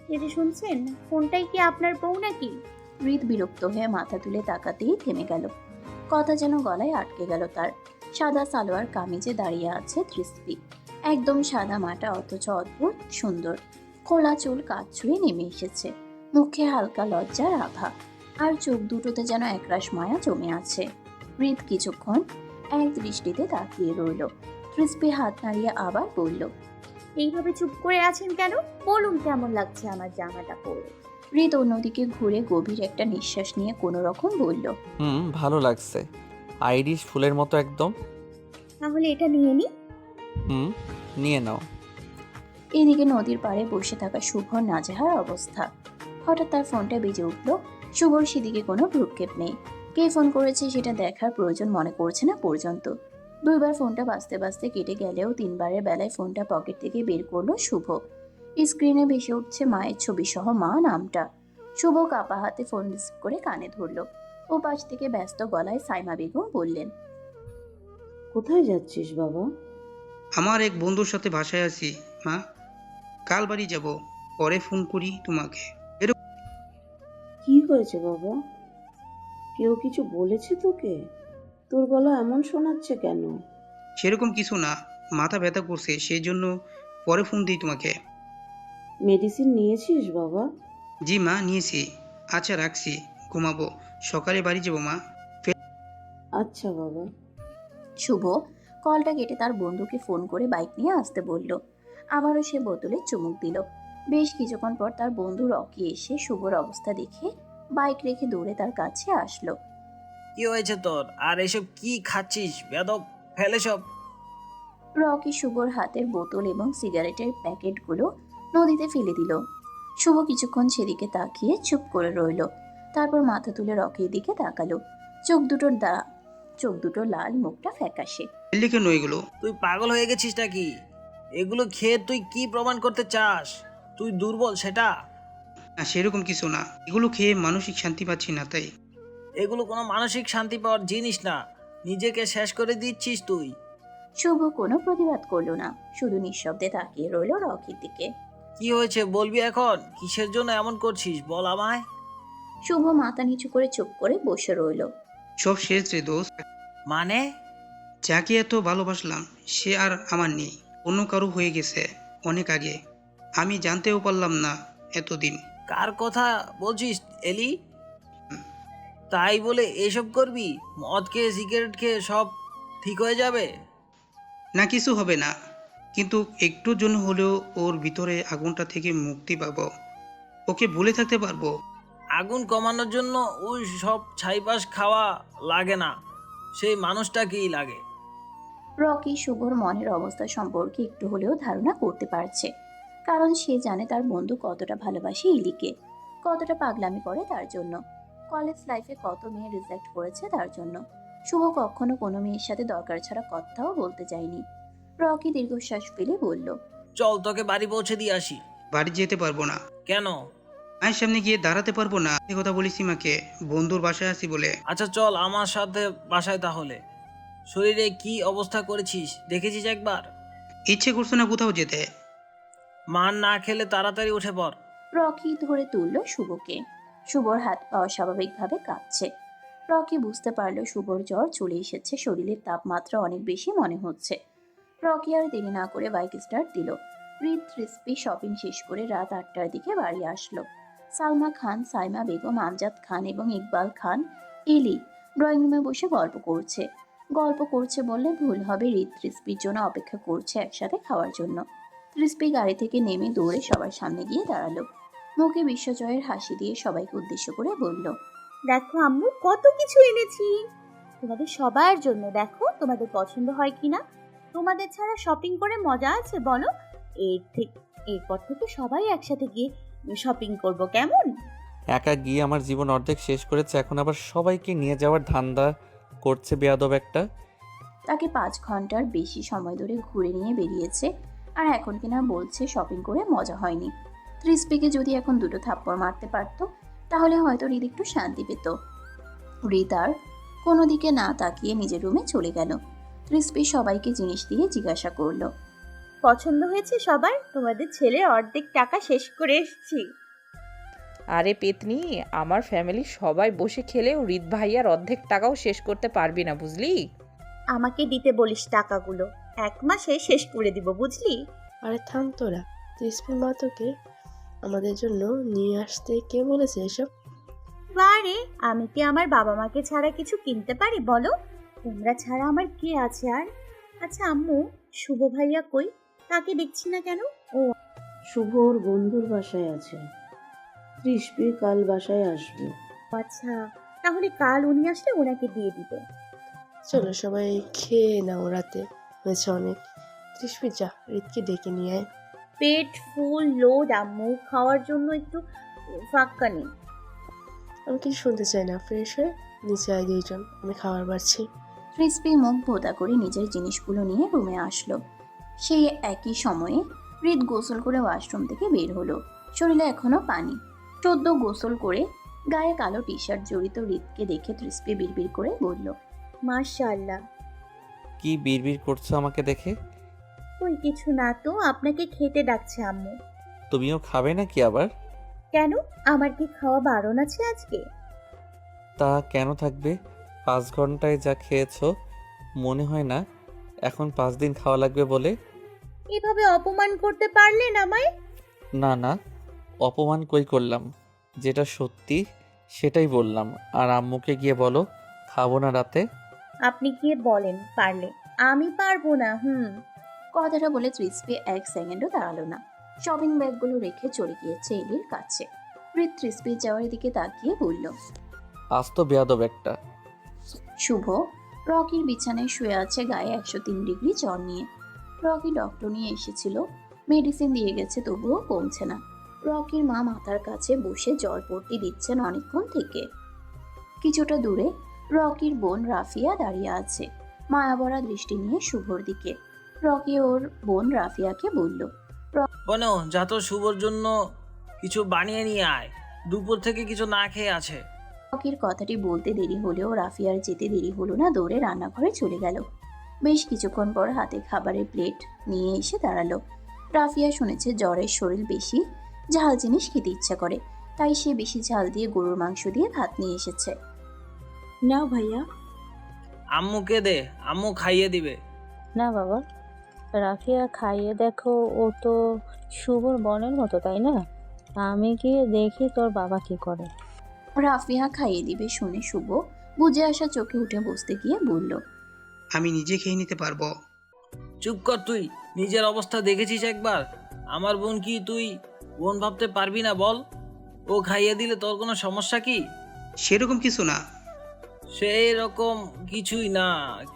দিদি শুনছেন? ফোনটাই কি আপনার বউ নাকি? হৃদ বিরক্ত হয়ে মাথা তুলে তাকাতেই থেমে গেল। কথা যেন গলায় আটকে গেল তার। সাদা সালোয়ার কামিজে দাঁড়িয়ে আছে তৃপ্তি। একদম সাদা মাটা, অথচ অদ্ভুত সুন্দর। খোলা চুল কাঁধ ছুঁয়ে নেমে এসেছে। মুখে হালকা লজ্জার আভা, আর চোখ দুটোতে যেন একরাশ মায়া জমে আছে। হৃদ কিছুক্ষণ এক দৃষ্টিতে তাকিয়ে রইল। তৃপ্তি হাত নাড়িয়ে আবার বলল, এইভাবে চুপ করে আছেন কেন? বলুন কেমন লাগছে আমার জামাটা পরে। হৃদ অন্যদিকে ঘুরে গভীর একটা নিঃশ্বাস নিয়ে কোনো রকম বলল, ভালো লাগছে। আইরিশ ফুলের মতো একদম। তাহলে এটা নিয়ে নি। নিয়ে নাও। এদিকে নদীর পাড়ে বসে থাকা শুভর নাজেহাল অবস্থা। হঠাৎ তার ফোনটা বেজে উঠল। শুভর সেদিকে কোনো ভ্রুক্ষেপ নেই। কে ফোন করেছে সেটা দেখার প্রয়োজন মনে করছে না পর্যন্ত। দুইবার ফোনটা বাজতে বাজতে কেটে গেলেও তিনবারের বেলায় ফোনটা পকেট থেকে বের করলো শুভ। স্ক্রিনে ভেসে উঠছে মায়ের ছবি সহ মা নামটা। শুভ কাপা হাতে ফোন রিসিভ করে কানে ধরলো। ও পাশ থেকে ব্যস্ত গলায় সাইমা বেগম বললেন, কোথায় যাচ্ছিস বাবা? আমার এক বন্ধুর সাথে বাসায় আছি মা, কাল বাড়ি যাব, পরে ফোন করি তোমাকে। কি হয়েছে বাবা? কেউ কিছু বলেছে তোকে? তোর গলা এমন শোনাচ্ছে কেন? সেরকম কিছু না, মাথা ব্যথা করছে, সেই জন্য পরে ফোন দিই তোমাকে। মেডিসিন নিয়েছিস বাবা? জি মা, নিয়েছি। আচ্ছা রাখছি, ঘুমাবো, সকালে বাড়ি যাব মা। আচ্ছা বাবা। শুভ কলটা কেটে তার বন্ধুকে ফোন করে বাইক নিয়ে আসতে বলল। আবারও সে বোতলে চুমুক দিল। বেশ কিছুক্ষণ পর তার বন্ধু রকি এসে শুভর অবস্থা দেখে বাইক রেখে দৌড়ে তার কাছে আসলো। কি হয়েছে তোর? আর এসব কি খাচ্ছিস বেদব? ফেলে সব। রকি শুভর হাতের বোতল এবং সিগারেটের প্যাকেটগুলো নদীতে ফেলে দিল। শুভ কিছুক্ষণ সেদিকে তাকিয়ে চুপ করে রইল। তারপর মাথা তুলে রকির দিকে তাকালো। চোখ দুটো লাল, মুখটা ফ্যাকাশে। ফেললে কেন এগুলো? তুই পাগল হয়ে গেছিস নাকি? এগুলো খেয়ে তুই কি প্রমাণ করতে চাস? তুই দুর্বল সেটা? না সেরকম কিছু না, এগুলো খেয়ে মানসিক শান্তি পাচ্ছি না তাই। এগুলো কোনো মানসিক শান্তি পাওয়ার জিনিস না। নিজেকে শেষ করে দিচ্ছিস তুই। শুভ কোনো প্রতিবাদ করলো না, শুধু নিঃশব্দে তাকিয়ে রইল রকির দিকে। কি হয়েছে বলবি এখন? কিসের জন্য এমন করছিস বল আমায়। শুভ মাথা নিচু করে চুপ করে বসে রইল। সব শেষ রে দোস্ত। মানে? যাকে এত ভালোবাসলাম সে আর আমার নেই, অন্য কারো হয়ে গেছে অনেক আগে। আমি জানতেও পারলাম না এতদিন। কার কথা বলছিস এলি? তাই বলে এসব করবি? মদ খেয়ে সিগারেট খেয়ে সব ঠিক হয়ে যাবে? না কিছু হবে না, কিন্তু একটুর জন্য হলেও ওর ভিতরে আগুনটা থেকে মুক্তি পাবো, ওকে ভুলে থাকতে পারবো। আগুন কমানোর জন্য ওই সব ছাইপাশ খাওয়া লাগে না, সেই মানুষটাকেই লাগে। রকি শুভর মনের অবস্থা সম্পর্কে একটু হলেও ধারণা করতে পারছে, কারণ সে জানে তার বন্ধু কতটা ভালোবাসে ইলিকে, কতটা পাগলামি করে তার জন্য, কলেজ লাইফে কত মেয়ে রিজেক্ট করেছে তার জন্য। শুভ কখনো কোনো মেয়ের সাথে দরকার ছাড়া কথাও বলতে চায়নি। রকি দীর্ঘশ্বাস ফেলে বলল, চল তোকে বাড়ি পৌঁছে দিয়ে আসি। বাড়ি যেতে পারবো না। কেন? মায়ের সামনে গিয়ে দাঁড়াতে পারবো না, এই কথা বলেছি মাকে, বন্ধুর বাসায় আছি বলে। আচ্ছা চল আমার সাথে বাসায় তাহলে। শরীরে কি অবস্থা করেছিস দেখেছিস একবার? ইচ্ছে করছে না কোথাও যেতে। মান না খেলে তাড়াতাড়ি উঠে পড়। রকি ধরে তুলল শুভকে। শুভর হাত পা অস্বাভাবিকভাবে কাঁপছে। রকি বুঝতে পারলো শুভর জ্বর চলে এসেছে, শরীরের তাপমাত্রা অনেক বেশি মনে হচ্ছে। রকি আর দেরি না করে বাইক স্টার্ট দিল। হৃদ তৃপ্তি শপিং শেষ করে রাত 8টার দিকে বাড়ি আসলো। সালমা খান, সাইমা বেগম, আমজাদ খান এবং ইকবাল খান, এলি ড্রয়িং রুমে বসে গল্প করছে। গল্প করছে বললে ভুল হবে, হৃদ তৃপ্তির জন্য অপেক্ষা করছে একসাথে খাওয়ার জন্য। তৃপ্তি গাড়ি থেকে নেমে দৌড়ে সবার সামনে গিয়ে দাঁড়ালো। মুখে বিশ্বজয়ের হাসি দিয়ে সবাইকে উদ্দেশ্য করে বলল, দেখো আম্মু কত কিছু এনেছি তোমাদের সবার জন্য। দেখো তোমাদের পছন্দ হয় কিনা। তোমাদের ছাড়া শপিং করে মজা আছে বলো? এরপর থেকে সবাই একসাথে গিয়ে শপিং করব, কেমন? একা গিয়ে আমার জীবন অর্ধেক শেষ করেছে, এখন আবার সবাইকে নিয়ে যাওয়ার ধান্দা করছে বেয়াদব একটা। তাকে 5 ঘন্টার বেশি সময় ধরে ঘুরে নিয়ে বেরিয়েছে, আর এখন কিনা বলছে শপিং করে মজা হয়নি। তৃপ্তিকে যদি এখন দুটো থাপ্পড় মারতে পারতো তাহলে হয়তো হৃদ একটু শান্তি পেত। হৃদ আর কোনো দিকে না তাকিয়ে নিজের রুমে চলে গেল। তৃপ্তি সবাইকে জিনিস দিয়ে জিজ্ঞাসা করলো, পছন্দ হয়েছে সবার? তোমাদের ছেলের অর্ধেক টাকা শেষ করে এসেছি। আরে পেতনি, আমার ফ্যামিলির সবাই বসে খেলেও হৃদ ভাইয়ার অর্ধেক টাকাও শেষ করতে পারবি না, বুঝলি? আমাকে দিতে বলিস টাকাগুলো, 1 মাসে শেষ করে দিব, বুঝলি? আরে থাম তোরা, তৃষ্ণার মা তোকে আমাদের জন্য নিয়ে আসতে কে বলেছে এসব? বারে, আমি কি আমার বাবা মাকে ছাড়া কিছু কিনতে পারি বলো? তোমরা ছাড়া আমার কে আছে আর? আচ্ছা আম্মু, শুভ ভাইয়া কই? তাকে দেখছি না কেন? ও শুভ ওর বন্ধুর বাসায় আছে। তৃষ্ণি কাল বাসায় আসবে। আচ্ছা, তাহলে কাল উনি আসলে ওনাকে দিয়ে দিব। চলো সবাই খেয়ে নাও, রাতে হয়েছে অনেক। তৃষ্ণি যা, হৃদকে ডেকে নিয়ে আয়। পেট ফুল লোড আম্মু, খাওয়ার জন্য একটু ফাঁকা নেই। আমি কিছু শুনতে চাই না, ফ্রেশ হয়ে নিচে আয় দুইজন, আমি খাবার বাড়ছি। ক্রিসপি মুখ ভোতা করে নিজের জিনিসগুলো নিয়ে রুমে আসলো। সেই একই সময়ে হৃদ গোসল করে ওয়াশরুম থেকে বের হলো। শরীরে এখনো পানি। সদ্য গোসল করে গায়ে কালো টি শার্ট জড়িত হৃদকে দেখে ক্রিসপি বিড়বিড় করে বলল, মাশাআল্লাহ। কি বিড়বিড় করছো আমাকে দেখে? ওই কিছু না তো, আপনাকে খেতে ডাকছে আম্মু। তুমিও খাবে নাকি আবার? কেন, আমার কি খাওয়া বারণ আছে আজকে? তা কেন থাকবে? 5 ঘন্টায় যা খেয়েছো মনে হয় না এখন 5 দিন খাওয়া লাগবে বলে। এভাবে অপমান করতে পারলেন আমায়? না না, অপমান কই করলাম, যেটা সত্যি সেটাই বললাম। আর আম্মুকে গিয়ে বলো খাবো না রাতে। আপনি গিয়ে বলেন পারলে, আমি পারবো না। কথাটা বলে ক্রিসপি 1 সেকেন্ডও দাঁড়ালো না। শপিং ব্যাগগুলো রেখে চলে গিয়েছে এলির কাছে। হৃদ ক্রিসপি যাওয়ার দিকে তাকিয়ে বলল, আজ তো বেয়াদব একটা। শুভ রকির বিছানায় শুয়ে আছে গায়ে 103 ডিগ্রি জ্বর নিয়ে। রকি ডক্টর নিয়ে এসেছিল, মেডিসিন দিয়ে গেছে, তবুও কমছে না। রকির মা মাথার কাছে বসে জ্বর পট্টি দিচ্ছেন অনেকক্ষণ থেকে। কিছুটা দূরে রকির বোন রাফিয়া দাঁড়িয়ে আছে, মায়াভরা দৃষ্টি নিয়ে শুভর দিকে। রকি ওর বোন রাফিয়াকে বলল, বনো যা তো শুভর জন্য কিছু বানিয়ে নিয়ে আয়, দুপুর থেকে কিছু না খেয়ে আছে। রকির কথাটি বলতে দেরি হলেও রাফিয়ার যেতে দেরি হলো না, দৌড়ে রান্নাঘরে চলে গেল। বেশ কিছুক্ষণ পর হাতে খাবারের প্লেট নিয়ে এসে দাঁড়ালো। রাফিয়া শুনেছে জ্বরের শরীর বেশি ঝাল জিনিস খেতে ইচ্ছা করে, তাই সে বেশি ঝাল দিয়ে গরুর মাংস দিয়ে ভাত নিয়ে এসেছে। নাও ভাইয়া। আম্মুকে দে, আম্মু খাইয়ে দিবে। না বাবা, রাফিয়া খাইয়ে দেখো, ও তো শুভর বোনের মতো, তাই না? আমি গিয়ে দেখি তোর বাবা কি করে। রাফিয়া খাইয়ে দিবে শুনে শুভ বুঝে আসা চোখে উঠে বসতে গিয়ে বলল, আমি নিজে খেয়ে নিতে পারবো। চুপ কর তুই, নিজের অবস্থা দেখেছিস একবার? আমার বোন কি তুই বোন ভাবতে পারবি না বল? ও খাইয়ে দিলে তোর কোনো সমস্যা কি? সেরকম কিছু না। সেই রকম কিছুই না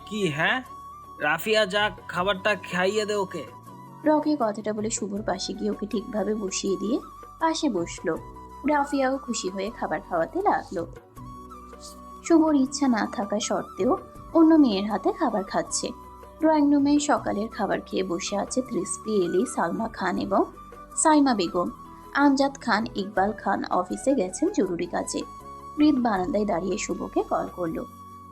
কি? হ্যাঁ, রাফিয়া যাক, খাবারটা খাইয়ে দে ওকে। রকি কথাটা বলে শুভর পাশে গিয়ে ওকে ঠিকভাবে বসিয়ে দিয়ে পাশে বসলো। রাফিয়াও খুশি হয়ে খাবার খাওয়াতে লাগলো। শুভর ইচ্ছা না থাকা সত্ত্বেও অন্য মেয়ের হাতে খাবার খাচ্ছে। ড্রয়িং রুমে সকালের খাবার খেয়ে বসে আছে ক্রিসপি, এলি, সালমা খান এবং সাইমা বেগম। আমজাদ খান, ইকবাল খান অফিসে গেছেন জরুরি কাজে। হৃদ বারান্দায় দাঁড়িয়ে শুভকে কল করলো।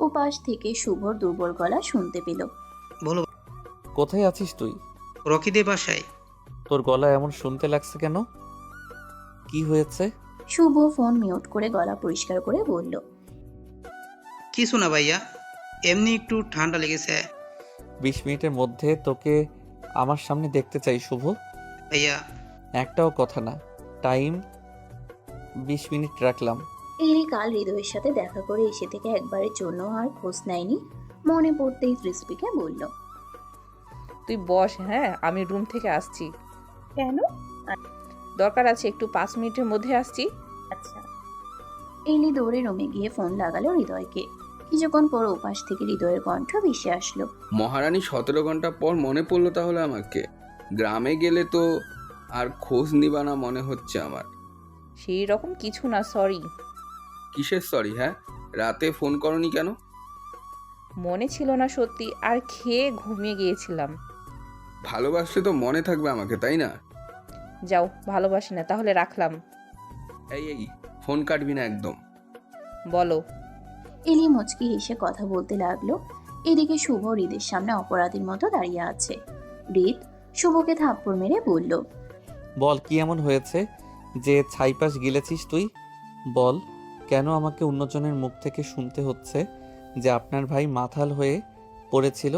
ওপাশ থেকে শুভর দুর্বল গলা শুনতে পেল। বলো। কোথায় আছিস তুই? রকিদের বাসায়। তোর গলা এমন শুনতে লাগছে কেন? কি হয়েছে? শুভ ফোন মিউট করে গলা পরিষ্কার করে বলল, কিছু না ভাইয়া, এমনি একটু ঠান্ডা লেগেছে। 20 মিনিটের মধ্যে তোকে আমার সামনে দেখতে চাই শুভ। ভাইয়া। একটাও কথা না, টাইম 20 মিনিট রাখলাম। এলি কাল হৃদয়ের সাথে দেখা করে এসে থেকে একবারের জন্য আর খোঁজ নেয়নি। মনে পড়তেই ক্রিসপিকে বলল, তুই বস, হ্যাঁ আমি রুম থেকে আসছি। কেন? দরকার আছে, একটু 5 মিনিটের মধ্যে আসছি। আচ্ছা। এলি দৌড়ে রুমে গিয়ে ফোন লাগালো হৃদয়কে। কিছুক্ষণ পর ওপাশ থেকে হৃদয়ের কণ্ঠ ভেসে আসলো, মহারানী 17 ঘন্টা পর মনে পড়লো তাহলে আমাকে? গ্রামে গেলে তো আর খোঁজ নিবা না মনে হচ্ছে আমার। সেই রকম কিছু না, সরি। কিসের সরি? হ্যাঁ, রাতে ফোন করনি কেন? মনে ছিল না সত্যি, আর খেয়ে ঘুমিয়ে গিয়েছিলাম। ভালোবাসলে তো মনে থাকবে আমাকে, তাই না? যাও, ভালোবাসি না, তাহলে রাখলাম। এই ফোন কাটবি না একদম। বলো। এলি মুচকি হেসে কথা বলতে লাগলো। এদিকে শুভ হৃদের সামনে অপরাধীর মতো দাঁড়িয়ে আছে। হৃদ শুভকে থাপ্পড় মেরে বলল, বল কি এমন হয়েছে যে ছাইপাশ গিলেছিস তুই? বল কেন আমাকে অন্যজনের মুখ থেকে শুনতে হচ্ছে যে আপনার ভাই মাতাল হয়ে পড়েছিল?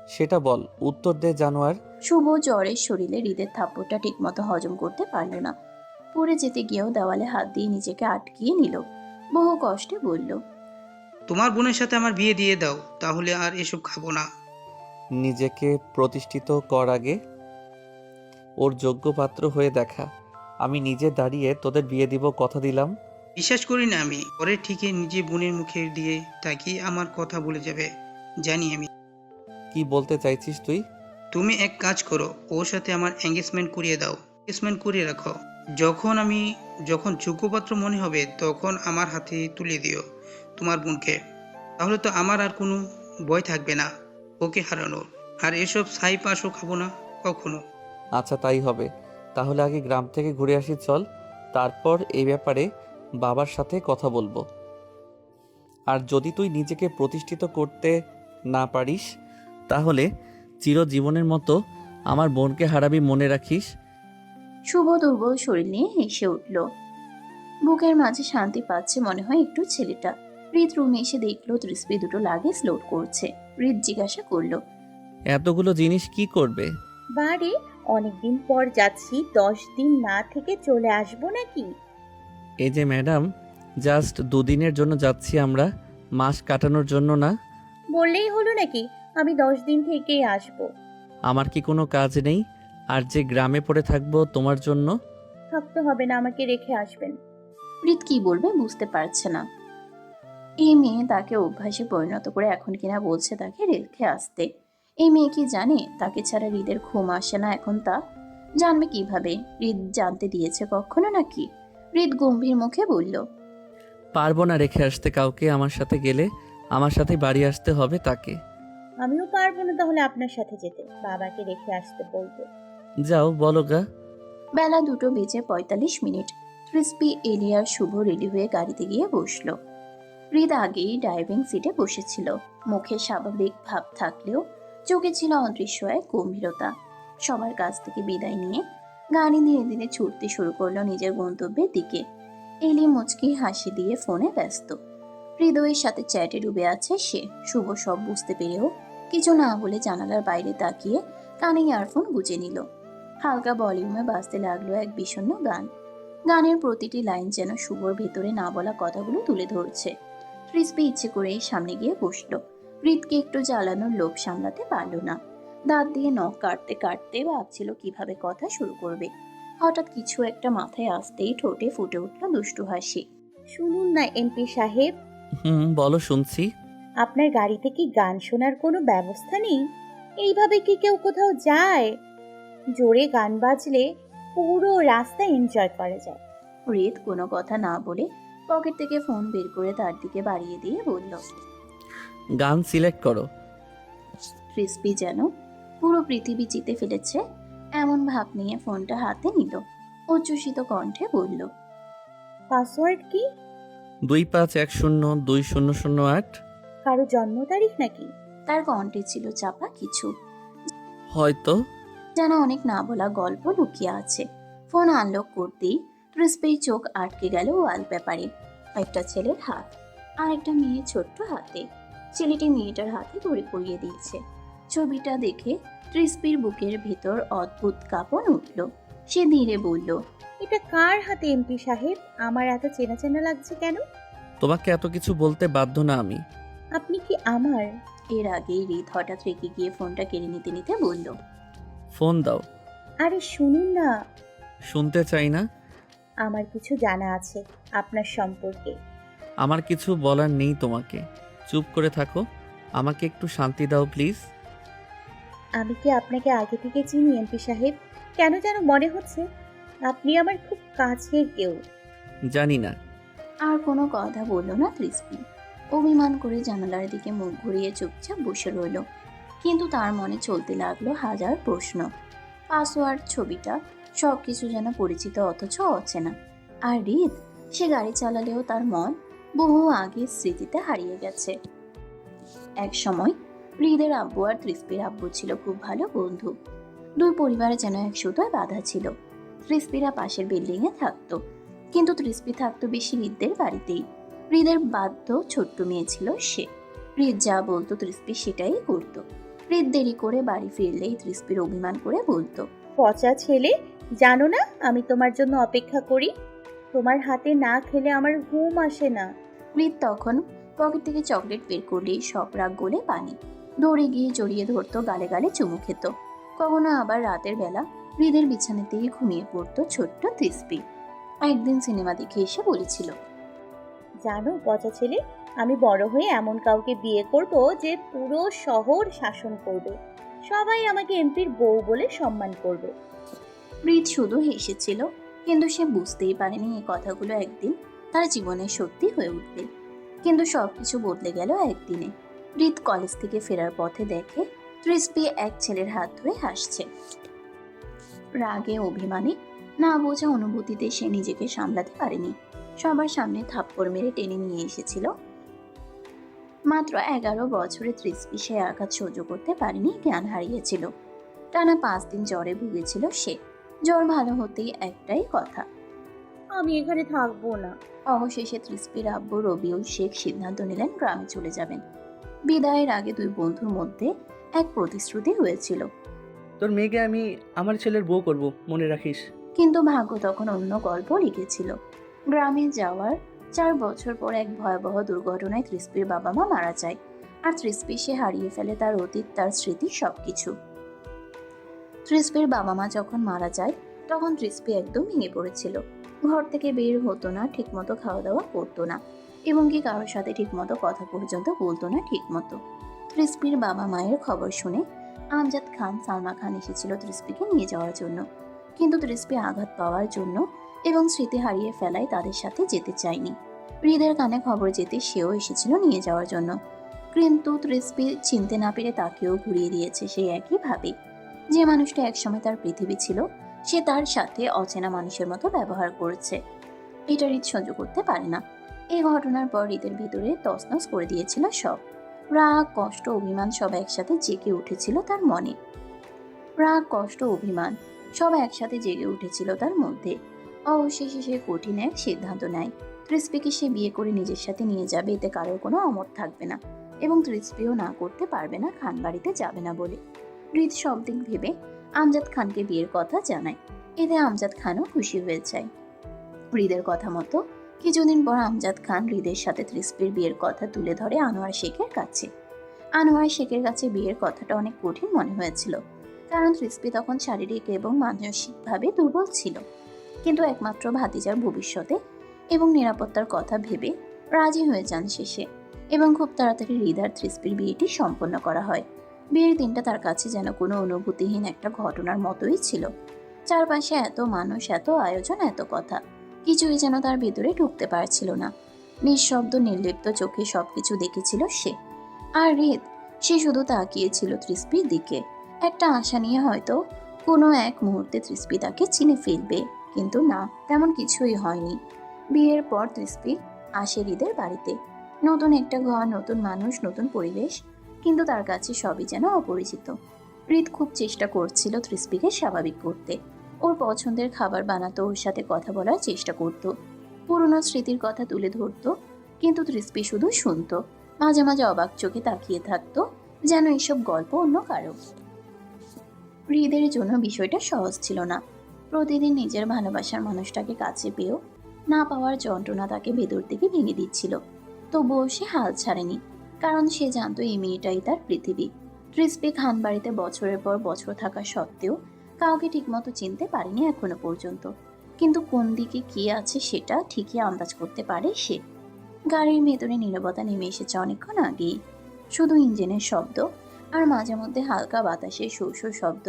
সেটা বল, উত্তর দে জানোয়ার। শুভ জ্বরের শরীরে হৃদের থাপ্পড়টা ঠিকমতো হজম করতে পারল না। পড়ে যেতে গিয়েও দেওয়ালে হাত দিয়ে নিজেকে আটকিয়ে নিল। বহু কষ্টে বলল, তোমার বোনের সাথে আমার বিয়ে দিয়ে দাও, তাহলে আর এসব খাবো না। নিজেকে প্রতিষ্ঠিত কর আগে, ওর যোগ্য পাত্র হয়ে দেখা। আমি নিজে দাঁড়িয়ে তোদের বিয়ে দিব, কথা দিলাম। বিশ্বাস করি না আমি। পরে ঠিকই নিজে বোনের মুখে দিয়ে তাকিয়ে আমার কথা বলে যাবে, জানি আমি। কি বলতে চাইছিস তুই? তুমি এক কাজ করো, ওর সাথে আমার এঙ্গেজমেন্ট করিয়ে দাও, এঙ্গেজমেন্ট করিয়ে রাখো। যখন যোগ্যপাত্র মনে হবে তখন আমার হাতে তুলে দিও তোমার বোনকে। তাহলে তো আমার আর কোনো ভয় থাকবে না ওকে হারানোর। আর এসব ছাই পাশও খাবো না কখনো। আচ্ছা তাই হবে। তাহলে আগে গ্রাম থেকে ঘুরে আসি চল, তারপর এই ব্যাপারে বাবার সাথে কথা বলবো। আর যদি তুই নিজেকে প্রতিষ্ঠিত করতে না পারিস তাহলে চিরজীবনের মতো আমার বোনকে হারাবি, মনে রাখিস। শুভ দুর্বল শরীর নিয়ে হেসে উঠল। বুকের মাঝে শান্তি পাচ্ছে মনে হয় একটু ছেলেটা। হৃদ রুমে এসে দেখলো তৃষ্পি দুটো লাগেজ লোড করছে। হৃদ জিজ্ঞাসা করলো, এতগুলো জিনিস কি করবে? বারে অনেকদিন পর যাচ্ছি, 10 দিন না থেকে চলে আসবো নাকি? এই যে ম্যাডাম, জাস্ট দুদিনের জন্য যাচ্ছি আমরা, মাস কাটানোর জন্য না। বললেই হলো নাকি আমি 10 দিন থেকেই আসবো? আমার কি কোনো কাজ নেই? আর যে গ্রামে পড়ে থাকবো তোমার জন্য? থাকতে হবে না, আমাকে রেখে আসবেন। হৃদ কি বলবে বুঝতে পারছে না। এই মেয়ে তাকে অভ্যাসে পরিণত করে এখন কিনা বলছে তাকে রেখে আসতে। এই মেয়ে কি জানে তাকে ছাড়া হৃদের ঘুম আসে না এখন? তা জানবে কিভাবে? হৃদ জানতে দিয়েছে কখনো নাকি? হৃদ গম্ভীর মুখে বলল, পারবো না রেখে আসতে কাউকে। আমার সাথে গেলে আমার সাথে বাড়ি আসতে হবে তাকে। আমিও পারবো না তাহলে আপনার সাথে যেতে, বাবাকে রেখে আসতে বলবো। যাও বলো গা। বেলা 2:45। তৃষ্পি, এলিয়ার শুভ রেডি হয়ে গাড়িতে গিয়ে বসলো। হৃদ আগেই ড্রাইভিং সিটে বসেছিল। মুখে স্বাভাবিক ভাব থাকলেও চোখে ছিল অদৃশ্য এক গম্ভীরতা। সবার কাছ থেকে বিদায় নিয়ে গাড়ি ধীরে ধীরে ছুটতে শুরু করলো নিজের গন্তব্যের দিকে। এলি মুচকি হাসি দিয়ে ফোনে ব্যস্ত। হৃদয়ের সাথে চ্যাটে ডুবে আছে সে। শুভ সব বুঝতে পেরেও কিছু না বলে জানালার বাইরে তাকিয়ে কানে ইয়ারফোন গুজে নিল। হালকা ভলিউমে বাজতে লাগলো এক বিষণ্ণ গান। গানের প্রতিটি লাইন যেন শুভর ভেতরে না বলা কথাগুলো তুলে ধরছে। তৃষ্পি ইচ্ছে করেই সামনে গিয়ে বসলো। হৃদকে একটু জ্বালানোর লোভ সামলাতে পারলো না। দাঁত দিয়ে নখ কাটতে কাটতে ভাবছিল কিভাবে কথা শুরু করবে। হঠাৎ কিছু একটা মাথায় আসতেই ঠোঁটে ফুটে উঠল দুষ্টু হাসি। শুনুন না এমপি সাহেব, বলো, শুনছি। আপনার গাড়িতে কি গান শোনার কোনো ব্যবস্থা নেই? এইভাবে কি কেউ কোথাও যায়? জোরে গান বাজলে পুরো রাস্তা এনজয় করা যায়। হৃদ কোনো কথা না বলে পকেট থেকে ফোন বের করে তার দিকে বাড়িয়ে দিয়ে বলল, গান সিলেক্ট করো। তৃষ্পি যেন পুরো পৃথিবী জিতে ফেলেছে এমন ভাব নিয়ে ফোনটা হাতে নিল। উচ্ছ্বসিত কণ্ঠে বলল, পাসওয়ার্ড কি? 25102008। কারো জন্ম তারিখ নাকি? তার কণ্ঠে ছিল চাপা কিছু, হয়তো। যেন অনেক না বলা গল্প লুকিয়ে আছে। ফোন আনলক করতেই তৃষ্পির চোখ আটকে গেল ওয়ালপেপারে। একটা ছেলের হাত আর একটা মেয়ের ছোট্ট হাতে। ছেলেটি মেয়েটার হাতে ধরে করিয়ে দিয়েছে। ছবিটা দেখে তৃষ্পির বুকের ভেতর অদ্ভুত কাঁপন উঠল। সে ধীরে বলল, এটা কার হাতে এমপি সাহেব? আমার এত চেনা চেনা লাগছে কেন? তোমাকে এত কিছু বলতে বাধ্য না আমি। আপনি কি আমার? এর আগেই হৃদ হঠাৎ রেগে গিয়ে ফোনটা কেড়ে নিতে নিতে বলল, ফোন দাও। আরে শুনুন না, শুনতে চাই না। আমার কিছু জানা আছে আপনার সম্পর্কে। আমার কিছু বলার নেই তোমাকে, চুপ করে থাকো। আমাকে একটু শান্তি দাও প্লিজ। আমি কি আপনাকে আগে থেকে চিনি এমপি সাহেব? কেন যেন মনে হচ্ছে আপনি আমার খুব কাছের কেউ। জানি না। আর কোনো কথা বলল না তৃষ্পি। অভিমান করে জানালার দিকে মুখ ঘুরিয়ে চুপচাপ বসে রইল। কিন্তু তার মনে চলতে লাগলো হাজার প্রশ্ন। পাসওয়ার্ড, ছবিটা, সবকিছু যেন পরিচিত অথচ অচেনা। আর হৃদ, সে গাড়ি চালালেও তার মন বহু আগের স্মৃতিতে হারিয়ে গেছে। এক সময় হৃদের আব্বু আর তৃষ্পির আব্বু ছিল খুব ভালো বন্ধু। দুই পরিবারে যেন এক সুতোয় বাঁধা ছিল। তৃষ্পিরা পাশের বিল্ডিংয়ে থাকতো, কিন্তু তৃষ্পি থাকতো বেশি হৃদের বাড়িতেই। হৃদের বাধ্য ছোট্ট মেয়ে ছিল সে। হৃদ যা বলতো তৃষ্পি সেটাই করতো। হৃদ দেরি করে বাড়ি ফিরলেই তৃষ্পির অভিমান করে বলতো, পচা ছেলে, জানো না আমি তোমার জন্য অপেক্ষা করি? তোমার হাতে না খেলে আমার ঘুম আসে না। হৃদ তখন পকেট থেকে চকলেট বের করলেই সব রাগ গলে পানি। দৌড়ে গিয়ে জড়িয়ে ধরতো, গালে গালে চুমু খেত। কখনো আবার রাতের বেলা হৃদের বিছানাতেই ঘুমিয়ে পড়তো ছোট্ট তৃষ্পি। একদিন সিনেমা দেখে এসে বলেছিল, জানো পচা ছেলে, আমি বড় হয়ে এমন কাউকে বিয়ে করব যে পুরো শহর শাসন করবে, সবাই আমাকে এমপির বউ বলে সম্মান করবে। হৃদ শুধু হেসেছিল, কিন্তু সে বুঝতেই পারেনি এই কথাগুলো একদিন তার জীবনে সত্যি হয়ে উঠবে। কিন্তু সবকিছু বদলে গেল একদিনে। হৃদ কলেজ থেকে ফেরার পথে দেখে তৃষ্পি এক ছেলের হাত ধরে হাসছে। রাগে অভিমানে না বোঝা অনুভূতিতে সে নিজেকে সামলাতে পারেনি। সবার সামনে থাপ্পড় মেরে টেনে নিয়ে এসেছিল। মাত্র 11 বছরে তৃষ্পি সে আঘাত সহ্য করতে পারেনি, জ্ঞান হারিয়েছিল। টানা 5 দিন জ্বরে ভুগেছিল সে। জ্বর ভালো হতেই একটাই কথা, আমি এখানে থাকবো না। অবশেষে তৃষ্পির আব্বু রবিউল শেখ সিদ্ধান্ত নিলেন গ্রামে চলে যাবেন। বিদায়ের আগে দুই বন্ধুর মধ্যে এক প্রতিশ্রুতি হয়েছিল, তোর মেয়েকে আমি আমার ছেলের বউ করব, মনে রাখিস। কিন্তু ভাগ্য তখন অন্য গল্প লিখেছিল। গ্রামে যাওয়ার 4 বছর পর এক ভয়াবহ দুর্ঘটনায় তৃষ্পির বাবা মা মারা যায়। আর তৃষ্পি সে হারিয়ে ফেলে তার অতীত, তার স্মৃতি, সবকিছু। তৃষ্পির বাবা মা যখন মারা যায় তখন তৃষ্পি একদম ভেঙে পড়েছিল। ঘর থেকে বের হতো না, ঠিকমতো খাওয়া দাওয়া করতো না, এবং কি কারোর সাথে ঠিকমতো কথা পর্যন্ত বলতো না ঠিকমতো। তৃষ্পির বাবা মায়ের খবর শুনে আমজাদ খান, সালমা খান এসেছিল তৃষ্পিকে নিয়ে যাওয়ার জন্য। কিন্তু তৃষ্পি আঘাত পাওয়ার জন্য এবং স্মৃতি হারিয়ে ফেলায় তাদের সাথে যেতে চায়নি। হৃদের কানে খবর যেতে সেও এসেছিল নিয়ে যাওয়ার জন্য, কিন্তু তৃষ্পি চিনতে না পেরে তাকেও ঘুরিয়ে দিয়েছে সেই একইভাবে। যে মানুষটা একসময় তার পৃথিবী ছিল, সে তার সাথে অচেনা মানুষের মতো ব্যবহার করেছে। এটা হৃদ সহ্য করতে পারে না। এই ঘটনার পর হৃদের ভিতরে তছনছ করে দিয়েছিল সব। রাগ, কষ্ট, অভিমান সব একসাথে জেগে উঠেছিল তার মনে। রাগ, কষ্ট, অভিমান সব একসাথে জেগে উঠেছিল তার মধ্যে। অবশেষে সে কঠিন এক সিদ্ধান্ত নেয়। তৃষ্পিকে সে বিয়ে করে নিজের সাথে নিয়ে যাবে, এতে কারোর কোনো অমত থাকবে না, এবং তৃষ্পিও না করতে পারবে না, খান বাড়িতে যাবে না বলে। হৃদ সব দিক ভেবে আমজাদ খানকে বিয়ের কথা জানায়। এতে আমজাদ খানও খুশি হয়ে যায়। হৃদের কথা মতো কিছুদিন পর আমজাদ খান হৃদের সাথে তৃষ্পির বিয়ের কথা তুলে ধরে আনোয়ার শেখের কাছে। আনোয়ার শেখের কাছে বিয়ের কথাটা অনেক কঠিন মনে হয়েছিল, কারণ তৃষ্পি তখন শারীরিক এবং মানসিকভাবে দুর্বল ছিল। কিন্তু একমাত্র ভাতিজার ভবিষ্যতে এবং নিরাপত্তার কথা ভেবে রাজি হয়ে যান শেষে, এবং খুব তাড়াতাড়ি হৃদ আর তৃষ্পির বিয়েটি সম্পন্ন করা হয়। বিয়ের দিনটা তার কাছে যেন কোনো অনুভূতিহীন একটা ঘটনার মতোই ছিল। চারপাশে এত মানুষ, এত আয়োজন, এত কথা, কিছুই যেন তার ভিতরে ঢুকতে পারছিল না। নিঃশব্দ নির্লিপ্ত চোখে সবকিছু দেখেছিল সে। আর হৃদ, সে শুধু তাকিয়েছিল তৃষ্পির দিকে, একটা আশা নিয়ে হয়তো কোনো এক মুহূর্তে তৃষ্পি তাকে চিনে ফেলবে। কিন্তু না, তেমন কিছুই হয়নি। বিয়ের পর তৃষ্পি আসে হৃদের বাড়িতে। নতুন একটা ঘর, নতুন মানুষ, নতুন পরিবেশ, কিন্তু তার কাছে সবই যেন অপরিচিত। হৃদ খুব চেষ্টা করছিল তৃষ্পিকে স্বাভাবিক করতে। ওর পছন্দের খাবার বানাতো, ওর সাথে কথা বলার চেষ্টা করত, পুরনো স্মৃতির কথা তুলে ধরতো, কিন্তু তৃষ্পি শুধু শুনতো, মাঝে মাঝে অবাক চোখে তাকিয়ে থাকতো, যেন এসব গল্প অন্য কারো। হৃদের জন্য বিষয়টা সহজ ছিল না। প্রতিদিন নিজের ভালোবাসার মানুষটাকে কাছে পেয়েও না পাওয়ার যন্ত্রণা তাকে ভেতর থেকে ভেঙে দিচ্ছিল। তবুও সে হাল ছাড়েনি, কারণ সে জানতো এই মেয়েটাই তার পৃথিবী। তৃষ্পি খান বাড়িতে বছরের পর বছর থাকা সত্ত্বেও কাউকে ঠিকমতো চিনতে পারেনি এখনো পর্যন্ত। কিন্তু কোন দিকে কি আছে সেটা ঠিকই আন্দাজ করতে পারে সে। গাড়ির ভেতরে নীরবতা নেমে এসেছে অনেকক্ষণ আগেই। শুধু ইঞ্জিনের শব্দ আর মাঝে মধ্যে হালকা বাতাসের শোঁ শব্দ,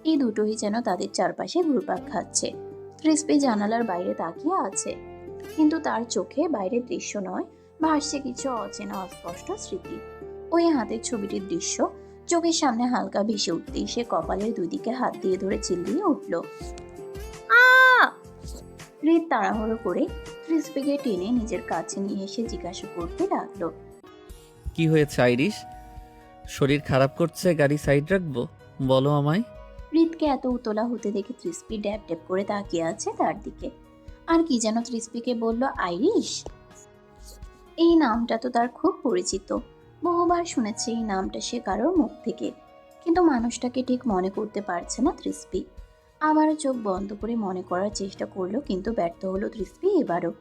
এই দুটোই যেন তাদের চারপাশে ঘুরপাক খাচ্ছে। তৃষ্পি জানালার বাইরে তাকিয়ে আছে, কিন্তু তার চোখে বাইরের দৃশ্য নয়, ভাসছে কিছু অচেনা অস্পষ্ট স্মৃতি। ওই হাতের ছবিটির দৃশ্য চোখের সামনে হালকা ভেসে উঠতেই সে কপালের দুই দিকে হাত দিয়ে ধরে চিল্লিয়ে উঠল। হৃদ তাড়াহুড়ো করে তৃষ্পিকে টেনে নিজের কাছে নিয়ে এসে জিজ্ঞাসা করতে লাগলো, কি হয়েছে আইরিশ? শরীর খারাপ করছে? গাড়ি সাইড রাখবো? বলো আমায়। হৃদকে এত উতলা হতে দেখে তৃষ্পি ড্যাব ড্যাব করে তাকিয়ে আছে তার দিকে। আর কি যেন তৃষ্পিকে বলল, আইরিশ। এই নামটা তো তার খুব পরিচিত, বহুবার শুনেছে এই নামটা সে কারোর মুখ থেকে, কিন্তু মানুষটাকে ঠিক মনে করতে পারছে না তৃষ্পি। আবারও চোখ বন্ধ করে মনে করার চেষ্টা করলো, কিন্তু ব্যর্থ হলো তৃষ্পি এবারও।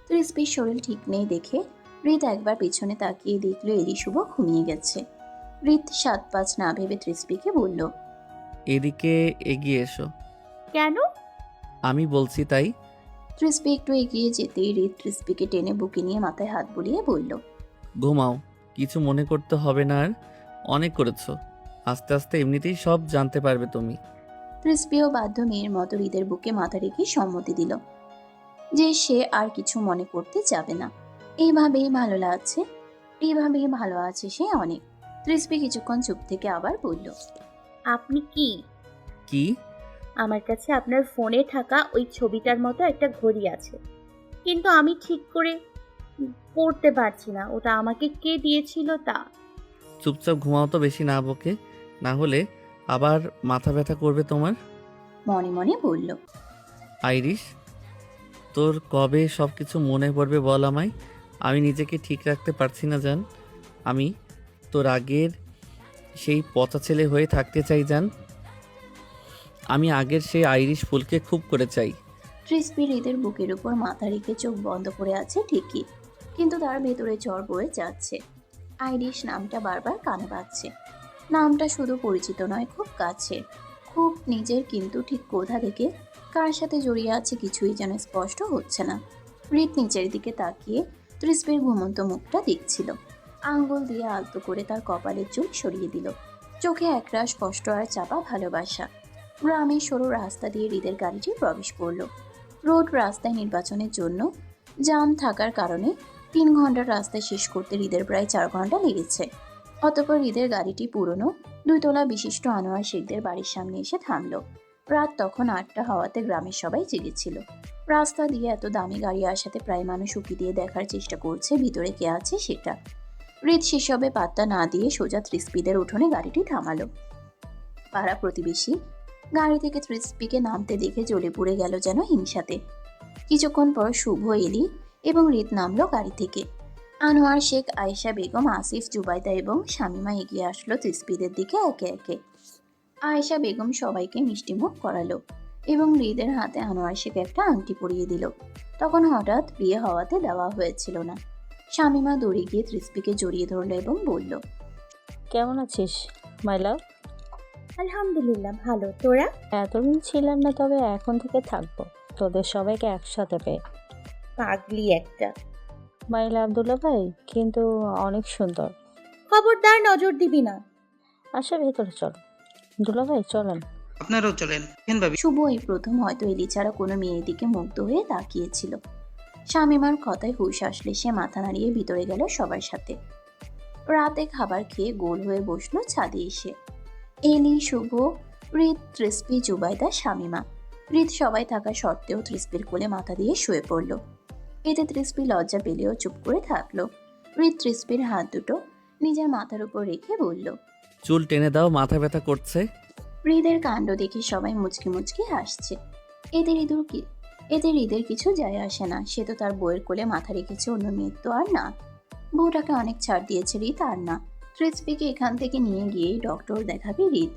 তৃষ্পির শরীর ঠিক নেই দেখে হৃদ একবার পিছনে তাকিয়ে দেখলো এলি শুভ ঘুমিয়ে গেছে। হৃদ 7-5 না ভেবে তৃষ্পিকে বলল, এদিকে এগিয়ে এসো। কেন? আমি বলছি তাই। তৃষ্পি একটু এগিয়ে যেতেই হৃদ তৃষ্পিকে টেনে বুকে নিয়ে মাথায় হাত বুলিয়ে বলল, ঘুমাও, কিছু মনে করতে হবে না। আর অনেক করেছো, আস্তে আস্তে এমনিতেই সব জানতে পারবে তুমি। তৃষ্পিও বাধ্য মেয়ের মতো হৃদের বুকে মাথা রেখে সম্মতি দিল যে সে আর কিছু মনে করতে যাবে না। এইভাবেই ভালো লাগছে, এইভাবেই ভালো আছে সে অনেক। তৃষ্পি কিছুক্ষণ চুপ থেকে আবার বলল, আপনি কি? কি? আমার কাছে আপনার ফোনে থাকা ওই ছবিটার মতো একটা ঘড়ি আছে, কিন্তু আমি ঠিক করে পড়তে পারছি না ওটা আমাকে কে দিয়েছিল তা। চুপচাপ ঘুমাও তো, বেশি না বকে, না হলে আবার মাথা ব্যথা করবে তোমার। মনে মনে বলল, আইরিশ, তোর কবে সব কিছু মনে পড়বে বল আমায়। আমি নিজেকে ঠিক রাখতে পারছি না জান। আমি তোর আগের সেই পচা ছেলে হয়ে থাকতে চাই জান। আমি আগের সেই আইরিশ ফুলকে খুব করে চাই। তৃষ্পি হৃদের বুকের উপর মাথা রেখে চোখ বন্ধ করে আছে ঠিকই, কিন্তু তার ভেতরে জ্বর বয়ে যাচ্ছে। আইরিশ নামটা বারবার কানে বাজছে। নামটা শুধু পরিচিত নয়, খুব কাছে, খুব নিজের, কিন্তু ঠিক কোথা থেকে কার সাথে জড়িয়ে আছে কিছুই যেন স্পষ্ট হচ্ছে না। হৃদ নিচের দিকে তাকিয়ে তৃষ্পির ঘুমন্ত মুখটা দেখছিল। আঙ্গুল দিয়ে আলতো করে তার কপালের চুল সরিয়ে দিল। চোখে একরাশ কষ্ট আর চাপা ভালোবাসা। গ্রামের সরু রাস্তা দিয়ে হৃদের গাড়িটি প্রবেশ করলো। রোড রাস্তায় নির্বাচনের জন্য জাম থাকার কারণে 3 ঘন্টার রাস্তা শেষ করতে হৃদের প্রায় 4 ঘন্টা লেগেছে। অতঃপর হৃদের গাড়িটি পুরনো 2 তলা বিশিষ্ট আনোয়ার শেখদের বাড়ির সামনে এসে থামলো। রাত তখন 8টা হওয়াতে গ্রামের সবাই জেগেছিল। রাস্তা দিয়ে এত দামি গাড়ি আসাতে প্রায় মানুষ উকি দিয়ে দেখার চেষ্টা করছে ভিতরে কে আছে সেটা। হৃদ সেসবে পাত্তা না দিয়ে সোজা তৃষ্পিদের উঠোনে গাড়িটি থামালো। পাড়া প্রতিবেশী গাড়ি থেকে তৃষ্পিকে নামতে দেখে জ্বলে পুড়ে গেল যেন হিংসাতে। কিছুক্ষণ পর শুভ, এলি এবং হৃদ নামলো গাড়ি থেকে। আনোয়ার শেখ, আয়েশা বেগম, আসিফ, জুবাইদা এবং শামিমা এগিয়ে আসলো তৃষ্পিদের দিকে একে একে। আয়েশা বেগম সবাইকে মিষ্টিমুখ করালো এবং হৃদের হাতে আনোয়ার শেখ একটা আংটি পরিয়ে দিল। তখন হঠাৎ বিয়ে হওয়াতে দেওয়া হয়েছিল না। শামিমা দৌড়ে গিয়ে তৃষ্পিকে জড়িয়ে ধরলো এবং বলল, কেমন আছিস মাই লাভ? আলহামদুলিল্লাহ ভালো, তোরা? এতদিন ছিলাম না, তবে এখন থেকে থাকবো তোদের সবাইকে একসাথে পেয়ে। পাগলি একটা। মাই লাভ দুলা ভাই কিন্তু অনেক সুন্দর। খবরদার নজর দিবি না। আসে ভেতরে চল দুলা ভাই, চলেন। আপনারাও চলেন। কেন ভাবি? শুভ এই প্রথম হয়তো এলি ছাড়া কোনো মেয়ের দিকে মুগ্ধ হয়ে তাকিয়েছিল। শামিমার কথায় হুঁশ আসলে সে মাথা নাড়িয়ে ভিতরে গেল সবার সাথে। রাতে খাবার খেয়ে গোল হয়ে বসলো ছাদে এসে। এলি, শুভ, হৃদ, তৃষ্পি, জুবাইদা, শামিমা। হৃদ সবাই থাকা সত্ত্বেও তৃষ্পির কোলে মাথা দিয়ে শুয়ে পড়ল। এতে তৃষ্পি লজ্জা পেলেও চুপ করে থাকলো। হৃদ তৃষ্পির হাত দুটো নিজের মাথার উপর রেখে বলল, চুল টেনে দাও, মাথা ব্যথা করছে। হৃদের কাণ্ড দেখে সবাই মুচকি মুচকি হাসছে। এতে হৃদের কিছু যায় আসে না, সে তো তার বউয়ের কোলে মাথা রেখেছে, অন্য মেয়ের তো আর না। বউটাকে অনেক ছাড় দিয়েছে হৃদ, আর না। তৃষ্পিকে এখান থেকে নিয়ে গিয়ে ডক্টর দেখাবে হৃদ।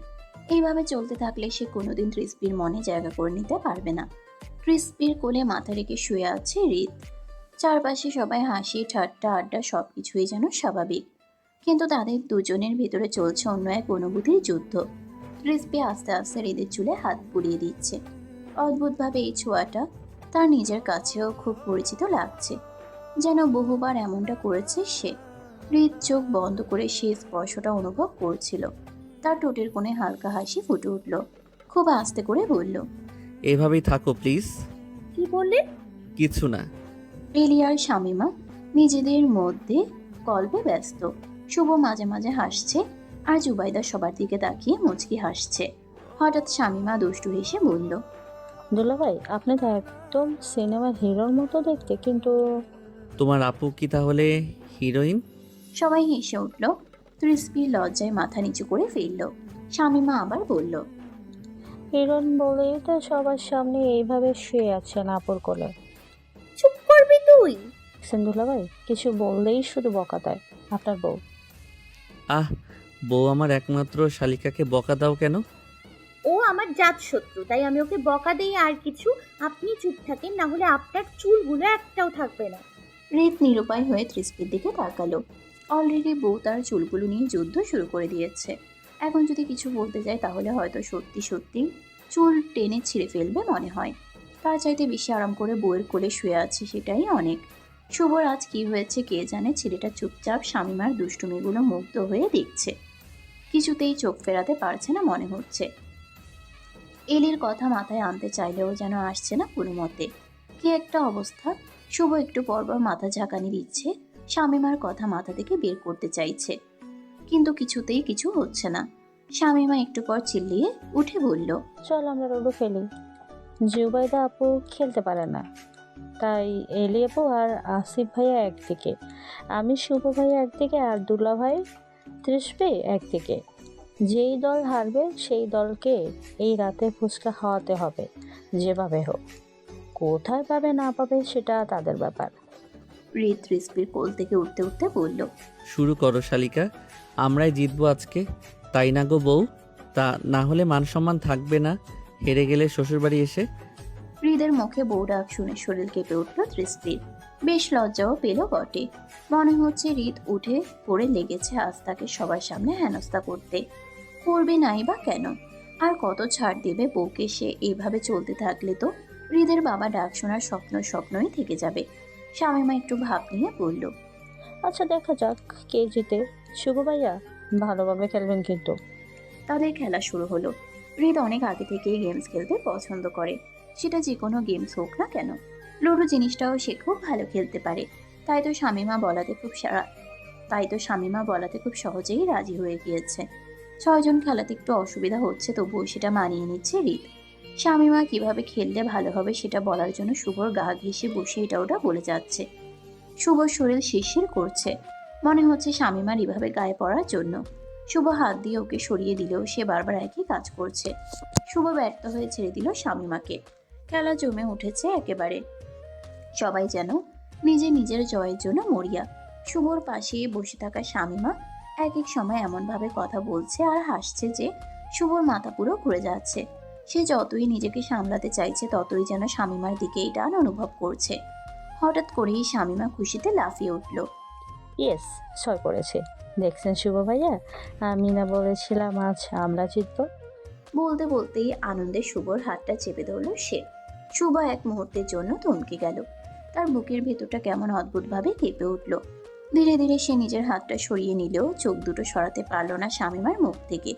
এইভাবে চলতে থাকলে সে কোনোদিন তৃষ্পির মনে জায়গা করে নিতে পারবে না। তৃষ্পির কোলে মাথা রেখে শুয়ে আছে হৃদ। চারপাশে সবাই হাসি, ঠাট্টা, আড্ডা, সবকিছুই যেন স্বাভাবিক, কিন্তু তাদের দুজনের ভিতরে চলছে অন্য এক অনুভূতির যুদ্ধ। তৃষ্পি আস্তে আস্তে হৃদের চুলে হাত বুলিয়ে দিচ্ছে। অদ্ভুতভাবে এই ছোঁয়াটা তার নিজের কাছেও খুব পরিচিত লাগছে, যেন বহুবার এমনটা করেছে সে। হৃদ চোখ বন্ধ করে সে স্পর্শটা অনুভব করছিল। তার ঠোঁটের কোণে হালকা হাসি ফুটে উঠল। খুব আস্তে করে বলল, এভাবেই থাকো প্লিজ। কি বললেন? কিছু না। এলি আর শামিমা নিজেদের মধ্যে গল্পে ব্যস্ত। শুভ মাঝে মাঝে হাসছে আর জুবাইদা সবার দিকে তাকিয়ে মুচকি হাসছে। হঠাৎ শামিমা দুষ্টু হেসে বলল, দুলা ভাই আপনি তো একদম সিনেমার হিরোর মতো দেখতে, কিন্তু তোমার আপু কি তাহলে হিরোইন? সবাই হেসে উঠল। তৃষ্পি লজ্জায় মাথা নিচু করে ফেলল। শামিমা আবার বলল, হিরণ বলেই তো সবার সামনে এইভাবে শুয়ে আছেন আপুর কোলে। চুপ করবি তুই? সিন্ধুলা ভাই কিছু বললেই শুধু বকা দেয় আপনার বউ। আহ, বউ আমার একমাত্র শালিকাকে বকা দাও কেন? ও আমার জাত শত্রু, তাই আমি ওকে বকা দেই। আর কিছু? আপনি চুপ থাকেন, না হলে আপনার চুলগুলো একটাও থাকবে না। রিত নিরুপায় হয়ে তৃষ্পির দিকে তাকালো। অলরেডি বউ তার চুলগুলো নিয়ে যুদ্ধ শুরু করে দিয়েছে। এখন যদি কিছু বলতে যায় তাহলে হয়তো সত্যি সত্যি চুল টেনে ছিঁড়ে ফেলবে মনে হয়। তার চাইতে বেশি আরাম করে বউয়ের কোলে শুয়ে আছে সেটাই অনেক। শুভর আজ কি হয়েছে কে জানে, ছেলেটা চুপচাপ শামিমার দুষ্টুমিগুলো মুগ্ধ হয়ে দেখছে, কিছুতেই চোখ ফেরাতে পারছে না মনে হচ্ছে। এলির কথা মাথায় আনতে চাইলেও যেন আসছে না কোনো মতে। কি একটা অবস্থা। শুভ একটু পরপর মাথা ঝাঁকানি দিচ্ছে, শামিমার কথা মাথা থেকে বের করতে চাইছে, কিন্তু কিছুতেই কিছু হচ্ছে না। শামিমা একটু পর চিল্লিয়ে উঠে বলল, চল আমরা লুডো খেলি। জুবাইদা আপু খেলতে পারে না, তাই এলি আপু আর আসিফ ভাইয়া একদিকে, আমি শুভ ভাইয়া একদিকে, আর দুলা ভাই তৃষ্পি একদিকে। যেই দল হারবে সেই দলকে এই রাতে ফুচকা খাওয়াতে হবে যেভাবে হোক। কোথায় পাবে না পাবে সেটা তাদের ব্যাপার। রিত রিসপির কোল থেকে উঠতে উঠতে বলল, শুরু করো শালিকা, আমরাই জিতবো আজকে, তাই না গো বউ? তা না হলে মান সম্মান থাকবে না হেরে গেলে শ্বশুরবাড়ি এসে। হৃদের মুখে বউ ডাক শুনে শরীর কেঁপে উঠল তৃষ্টির। বেশ লজ্জাও পেল বটে। মনে হচ্ছে হৃদ উঠে পড়ে লেগেছে আজ তাকে সবার সামনে হেনস্থা করতে। করবে নাই বা কেন? আর কত ছাড় দেবে বউকে সে? এইভাবে চলতে থাকলে তো হৃদের বাবা ডাক শোনার স্বপ্নই থেকে যাবে। শামিমা একটু ভাব নিয়ে বলল, আচ্ছা দেখা যাক কে জিতে। শুভ ভাইয়া ভালোভাবে খেলবেন কিন্তু। তাদের খেলা শুরু হলো। হৃদ অনেক আগে থেকেই গেমস খেলতে পছন্দ করে, সেটা যে কোনো গেমস হোক না কেন। লুডো জিনিসটাও সে খুব ভালো খেলতে পারে। তাই তো শামিমা বলাতে খুব সহজেই রাজি হয়ে গিয়েছে। 6 জন খেলাতে একটু অসুবিধা হচ্ছে, তবুও সেটা মানিয়ে নিচ্ছে হৃদ। শামিমা কিভাবে খেললে ভালো হবে সেটা বলার জন্য শুভর গা ঘেঁষে বসে এটা ওটা বলে যাচ্ছে। শুভর শরীর শিরশির করছে, মনে হচ্ছে শামিমার এভাবে গায়ে পড়ার জন্য। শুভ হাত দিয়ে ওকে সরিয়ে দিলেও সে বারবার একই কাজ করছে। শুভ ব্যর্থ হয়ে ছেড়ে দিল শামিমাকে। খেলা জমে উঠেছে একেবারে। সবাই যেন নিজের জয়ের জন্য মরিয়া। শুভর পাশে বসে থাকা শামিমা এক এক সময় এমনভাবে কথা বলছে আর হাসছে যে শুভর মাথা পুরো ঘুরে যাচ্ছে। সে যতই নিজেকে সামলাতে চাইছে ততই যেন শামিমার দিকেই টান অনুভব করছে। হঠাৎ করেই শামিমা খুশিতে লাফিয়ে উঠল। ইয়েস, 6 করেছে। দেখছেন শুভ ভাইয়া, আমি না বলেছিলাম আজ আমরা জিতবো? বলতে বলতেই আনন্দে শুভর হাতটা চেপে ধরল সে। শুভ এক মুহূর্তের জন্য থমকে গেল। তার বুকের ভেতরটা কেমন অদ্ভুতভাবে কেঁপে উঠল। ধীরে ধীরে সে নিজের হাতটা সরিয়ে নিলেও চোখ দুটো সরাতে পারল না শামিমার মুখ থেকে।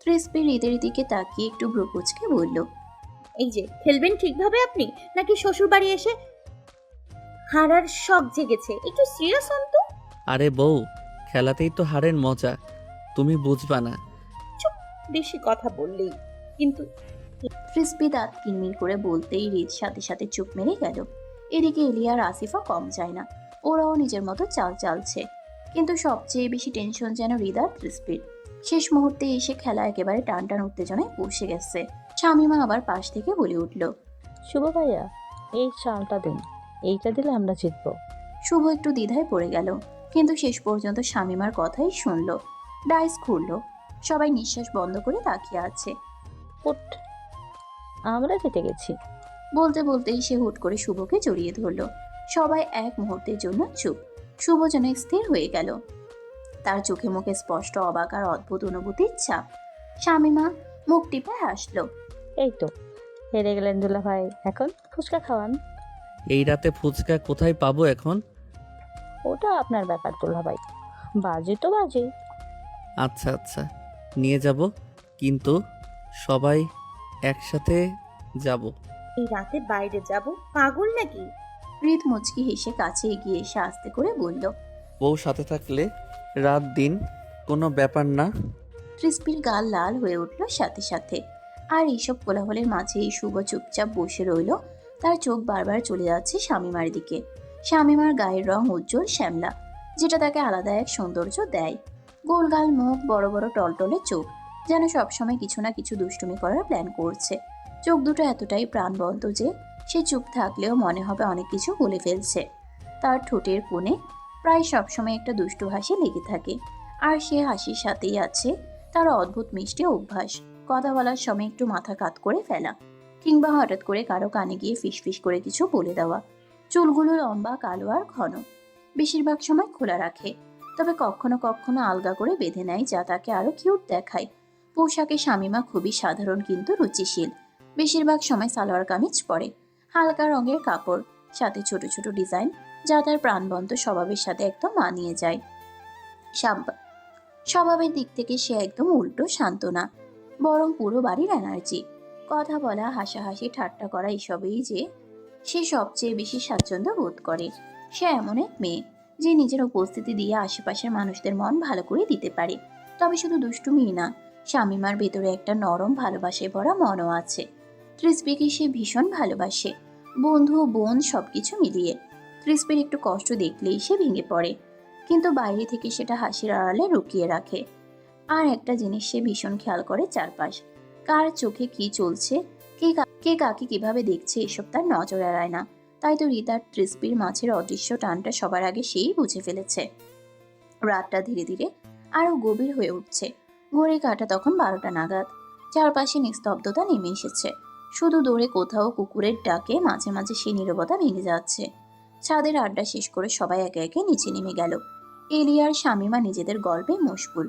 তৃষ্পি হৃদের দিকে তাকিয়ে একটু ভ্রু কুঁচকে বলল, এই যে খেলবেন ঠিকভাবে আপনি, নাকি শ্বশুর বাড়ি এসে হারার শখ জেগেছে? একটু সিরিয়াস হন তো। আরে বউ, খেলাতেই তো হারের মজা, তুমি বুঝবা না। চুপ, বেশি কথা বললেই কিন্তু। তৃষ্পি দাঁত কিরমির করে বলতেই হৃদ সাথে সাথে চুপ মেরে গেল। এদিকে এলিয়া আর আসিফা কম যায় না, ওরাও নিজের মতো চাল চালছে। কিন্তু সবচেয়ে বেশি টেনশন যেন হৃদ আর তৃষ্পির। শেষ মুহূর্তে এসে খেলা একেবারে টান টান উত্তেজনায় পৌঁছে গেছে। শামিমা আবার পাশ থেকে বলে উঠল, শুভ ভাইয়া এই চালটা দিন, এইটা দিলে আমরা জিতবো। শুভ একটু দ্বিধায় পড়ে গেল, কিন্তু শেষ পর্যন্ত শামিমার কথাই শুনল। ডাইস খুলল। সবাই নিঃশ্বাস বন্ধ করে তাকিয়ে আছে। উঠ, আমরা জিতে গেছি। বলতে বলতেই সে হুট করে শুভকে জড়িয়ে ধরল। সবাই এক মুহূর্তের জন্য চুপ। শুভ যেন স্থির হয়ে গেল। তার চোখে মুখে স্পষ্ট অবাক আর অদ্ভুত অনুভূতির ছাপ। শামিমা মুখ টিপে হাসল। এই তো হেরে গেলেন দুলা ভাই, এখন ফুচকা খাওয়ান। এই রাতে ফুচকা কোথায় পাবো এখন? ওটা আপনার ব্যাপার দুলা ভাই, বাজি তো বাজি। আচ্ছা আচ্ছা, নিয়ে যাব, কিন্তু সবাই একসাথে যাব। এই রাতে বাইরে যাব? পাগল নাকি? হৃদ মুচকি হেসে কাছে এগিয়ে এসে আস্তে করে বলল, বউ সাথে থাকলে রাত দিন কোনো ব্যাপার না। তৃষ্পির গাল লাল হয়ে উঠল সাথে সাথে। আর এইসব কোলাহলের মাঝে এই শুভ চুপচাপ বসে রইল। তার চোখ বারবার চলে যাচ্ছে শামিমার দিকে। শামিমার গায়ের রং উজ্জ্বল শ্যামলা, যেটা তাকে আলাদা এক সৌন্দর্য দেয়। গোল গাল মুখ, বড় বড় টলটলে চোখ, যেন সবসময় কিছু না কিছু দুষ্টুমি করার প্ল্যান করছে। চোখ দুটো এতটাই প্রাণবন্ত যে সে চুপ থাকলেও মনে হবে অনেক কিছু বলে ফেলছে। তার ঠোঁটের কোণে প্রায় সবসময় একটা দুষ্টু হাসি লেগে থাকে, আর সে হাসির সাথেই আছে তার অদ্ভুত মিষ্টি অভ্যাস কথা বলার সময় একটু মাথা কাত করে ফেলা, কিংবা হঠাৎ করে কারো কানে গিয়ে ফিসফিস করে কিছু বলে দেওয়া। চুলগুলো লম্বা, কালো আর ঘন, বেশিরভাগ সময় খোলা রাখে, তবে কখনো কখনো আলগা করে বেঁধে নেয় যা তাকে আরো কিউট দেখায়। পোশাকে শামিমা খুবই সাধারণ কিন্তু রুচিশীল। বেশিরভাগ সময় সালোয়ার কামিজ পরে, হালকা রঙের কাপড়, সাথে ছোট ছোট ডিজাইন, যা তার প্রাণবন্ত স্বভাবের সাথে একদম মানিয়ে যায়। স্বভাবের দিক থেকে সে একদম উল্টো, শান্ত না, বরং পুরো বাড়ির এনার্জি। কথা বলা, হাসাহাসি, ঠাট্টা করা এসবেই যে সে সবচেয়ে বেশি স্বাচ্ছন্দ্য বোধ করে। সে এমন এক মেয়ে যে নিজের উপস্থিতি দিয়ে আশেপাশের মানুষদের মন ভালো করে দিতে পারে। তবে শুধু দুষ্টুমিই না, শামিমার ভেতরে একটা নরম ভালোবাসায় ভরা মনও আছে। তৃষ্পিকে সে ভীষণ ভালোবাসে, বন্ধু বোন সবকিছু মিলিয়ে। তৃষ্পির একটু কষ্ট দেখলেই সে ভেঙে পড়ে, কিন্তু বাইরে থেকে সেটা হাসির আড়ালে লুকিয়ে রাখে। আর একটা জিনিস সে ভীষণ খেয়াল করে, চারপাশ কার চোখে কি চলছে, কে কাকে কিভাবে দেখছে, এসব তার নজর এড়ায় না। তাই তো হৃদ আর তৃষ্পির মাঝের অদৃশ্য টানটা সবার আগে সেই বুঝে ফেলেছে। রাতটা ধীরে ধীরে আরো গভীর হয়ে উঠছে। ঘড়ি কাটা তখন 12টা নাগাদ। চারপাশে নিস্তব্ধতা নেমে এসেছে, শুধু দূরে কোথাও কুকুরের ডাকে মাঝে মাঝে সেই নীরবতা ভেঙে যাচ্ছে। ছাদের আড্ডা শেষ করে সবাই একে একে নিচে নেমে গেল। এলি আর শামিমা নিজেদের গল্পে মশগুল।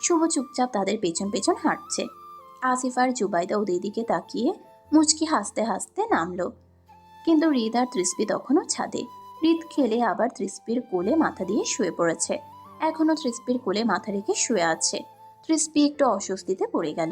শুভ চুপচাপ তাদের পেছন পেছন হাঁটছে। আসিফ আর জুবাইদা ওদের দিকে তাকিয়ে মুচকি হাসতে হাসতে নামলো, কিন্তু হৃদ আর তৃষ্পি তখনও ছাদে। হৃদ খেলে আবার তৃষ্পির কোলে মাথা দিয়ে শুয়ে পড়েছে, এখনো তৃষ্পির কোলে মাথা রেখে শুয়ে আছে। তৃষ্পি একটু অস্বস্তিতে পড়ে গেল।